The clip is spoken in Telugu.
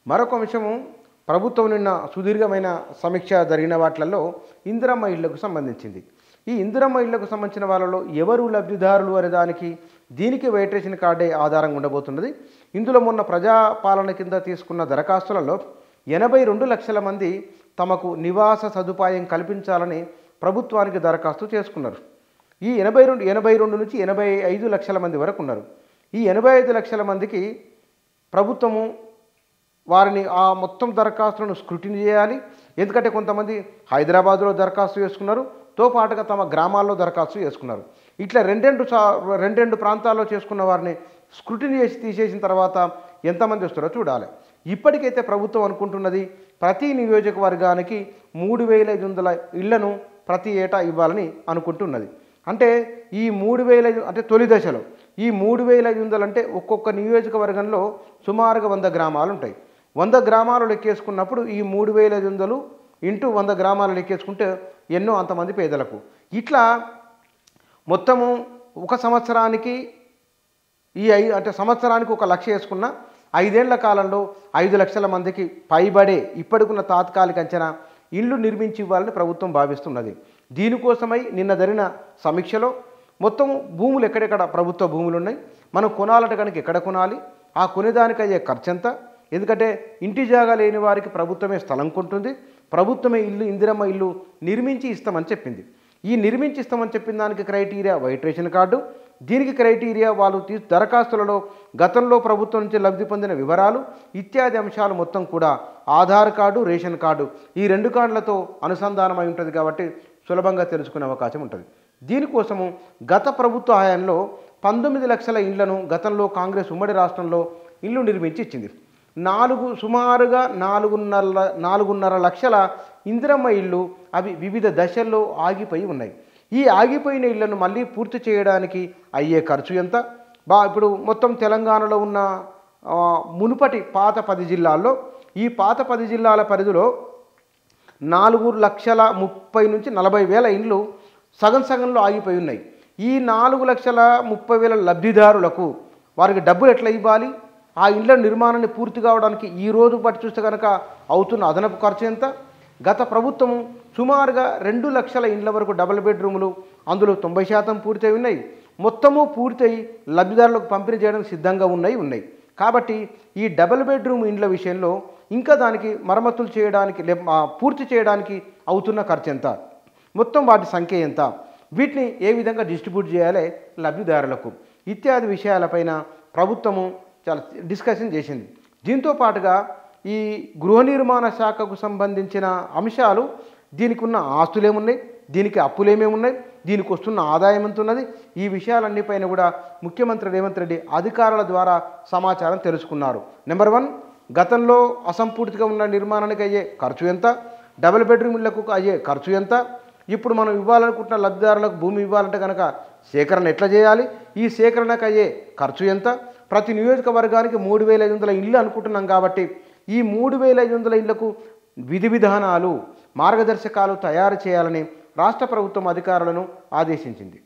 మరొక అంశము ప్రభుత్వం నిన్న సుదీర్ఘమైన సమీక్ష జరిగిన వాటిలలో ఇందిరమ్మ ఇళ్లకు సంబంధించింది. ఈ ఇందిరమ్మ ఇళ్లకు సంబంధించిన వాళ్ళలో ఎవరు లబ్ధిదారులు అనే దానికి దీనికి వెయిటేషన్ కార్డే ఆధారంగా ఉండబోతున్నది. ఇందులో మొన్న ప్రజాపాలన కింద తీసుకున్న దరఖాస్తులలో 82 లక్షల మంది తమకు నివాస సదుపాయం కల్పించాలని ప్రభుత్వానికి దరఖాస్తు చేసుకున్నారు. ఈ 82 నుంచి 85 లక్షల మంది వరకు ఉన్నారు. ఈ 85 లక్షల మందికి ప్రభుత్వము వారిని ఆ మొత్తం దరఖాస్తులను స్క్రూటినీ చేయాలి. ఎందుకంటే కొంతమంది హైదరాబాద్లో దరఖాస్తు చేసుకున్నారు, తో పాటుగా తమ గ్రామాల్లో దరఖాస్తు చేసుకున్నారు. ఇట్లా రెండు ప్రాంతాల్లో చేసుకున్న వారిని స్క్రూటినీ చేసి తీసేసిన తర్వాత ఎంతమంది వస్తారో చూడాలి. ఇప్పటికైతే ప్రభుత్వం అనుకుంటున్నది ప్రతి నియోజకవర్గానికి 3500 ఇళ్లను ప్రతి ఏటా ఇవ్వాలని అనుకుంటున్నది. అంటే ఈ 3500 అంటే తొలి దశలో ఈ 3500 అంటే ఒక్కొక్క నియోజకవర్గంలో సుమారుగా 100 గ్రామాలు ఉంటాయి. 100 గ్రామాలు లెక్కేసుకున్నప్పుడు ఈ 3500 ఇంటూ 100 గ్రామాలు లెక్కేసుకుంటే ఎన్నో అంతమంది పేదలకు. ఇట్లా మొత్తము ఒక సంవత్సరానికి అంటే సంవత్సరానికి 1 లక్ష వేసుకున్న 5 ఏళ్ల కాలంలో 5 లక్షల మందికి పైబడే ఇప్పటికున్న తాత్కాలిక అంచనా ఇళ్ళు నిర్మించి ఇవ్వాలని ప్రభుత్వం భావిస్తున్నది. దీనికోసమై నిన్న జరిగిన సమీక్షలో మొత్తం భూములు ఎక్కడెక్కడ ప్రభుత్వ భూములు ఉన్నాయి, మనం కొనాలంటే కనుక ఎక్కడ కొనాలి, ఆ కొనేదానికి అయ్యే ఖర్చు ఎంత, ఎందుకంటే ఇంటి జాగా లేని వారికి ప్రభుత్వమే స్థలం కొంటుంది, ప్రభుత్వమే ఇందిరమ్మ ఇల్లు నిర్మించి ఇస్తామని చెప్పింది. ఈ నిర్మించి ఇస్తామని చెప్పిన దానికి క్రైటీరియా వైట్ రేషన్ కార్డు, దీనికి క్రైటీరియా వాళ్ళు దరఖాస్తులలో గతంలో ప్రభుత్వం నుంచి లబ్ధి పొందిన వివరాలు ఇత్యాది అంశాలు మొత్తం కూడా ఆధార్ కార్డు, రేషన్ కార్డు ఈ 2 కార్డులతో అనుసంధానమై ఉంటుంది. కాబట్టి సులభంగా తెలుసుకునే అవకాశం ఉంటుంది. దీనికోసము గత ప్రభుత్వ హయాంలో 19 లక్షల ఇళ్లను గతంలో కాంగ్రెస్ ఉమ్మడి రాష్ట్రంలో ఇల్లు నిర్మించి ఇచ్చింది. సుమారుగా 4.5 లక్షల ఇందిరమ్మ ఇళ్ళు అవి వివిధ దశల్లో ఆగిపోయి ఉన్నాయి. ఈ ఆగిపోయిన ఇళ్లను మళ్ళీ పూర్తి చేయడానికి అయ్యే ఖర్చు ఎంత? ఇప్పుడు మొత్తం తెలంగాణలో ఉన్న మునుపటి పాత 10 జిల్లాల్లో ఈ పాత 10 జిల్లాల పరిధిలో 4,30,000 నుంచి 40,000 ఇండ్లు సగంలో ఆగిపోయి ఉన్నాయి. ఈ 4,30,000 లబ్ధిదారులకు వారికి డబ్బులు ఎట్లా ఇవ్వాలి? ఆ ఇళ్ల నిర్మాణాన్ని పూర్తి కావడానికి ఈ రోజు బట్టి చూస్తే కనుక అవుతున్న అదనపు ఖర్చు ఎంత? గత ప్రభుత్వము సుమారుగా 2 లక్షల ఇండ్ల వరకు డబుల్ బెడ్రూములు అందులో 90% పూర్తయి ఉన్నాయి. మొత్తము పూర్తయి లబ్ధిదారులకు పంపిణీ చేయడానికి సిద్ధంగా ఉన్నాయి. కాబట్టి ఈ డబుల్ బెడ్రూమ్ ఇండ్ల విషయంలో ఇంకా దానికి మరమ్మతులు చేయడానికి పూర్తి చేయడానికి అవుతున్న ఖర్చు ఎంత, మొత్తం వాటి సంఖ్య ఎంత, వీటిని ఏ విధంగా డిస్ట్రిబ్యూట్ చేయాలి లబ్ధిదారులకు ఇత్యాది విషయాలపైన ప్రభుత్వము చాలా డిస్కషన్ చేసింది. దీంతో పాటుగా ఈ గృహ నిర్మాణ శాఖకు సంబంధించిన అంశాలు దీనికి ఉన్న ఆస్తులు ఏమున్నాయి, దీనికి అప్పులు ఏమేమి ఉన్నాయి, దీనికి వస్తున్న ఆదాయం ఎంత ఉన్నది, ఈ విషయాలన్నిపైన కూడా ముఖ్యమంత్రి రేవంత్ రెడ్డి అధికారుల ద్వారా సమాచారం తెలుసుకున్నారు. నెంబర్ 1 గతంలో అసంపూర్తిగా ఉన్న నిర్మాణానికి అయ్యే ఖర్చు ఎంత, డబుల్ బెడ్రూమ్ ఇళ్లకు అయ్యే ఖర్చు ఎంత, ఇప్పుడు మనం ఇవ్వాలనుకుంటున్న లబ్ధిదారులకు భూమి ఇవ్వాలంటే కనుక సేకరణ ఎట్లా చేయాలి, ఈ సేకరణకు అయ్యే ఖర్చు ఎంత, ప్రతి నియోజకవర్గానికి 3,500 ఇళ్ళు అనుకుంటున్నాం కాబట్టి ఈ 3,500 ఇళ్లకు విధి విధానాలు మార్గదర్శకాలు తయారు చేయాలని రాష్ట్ర ప్రభుత్వం అధికారులను ఆదేశించింది.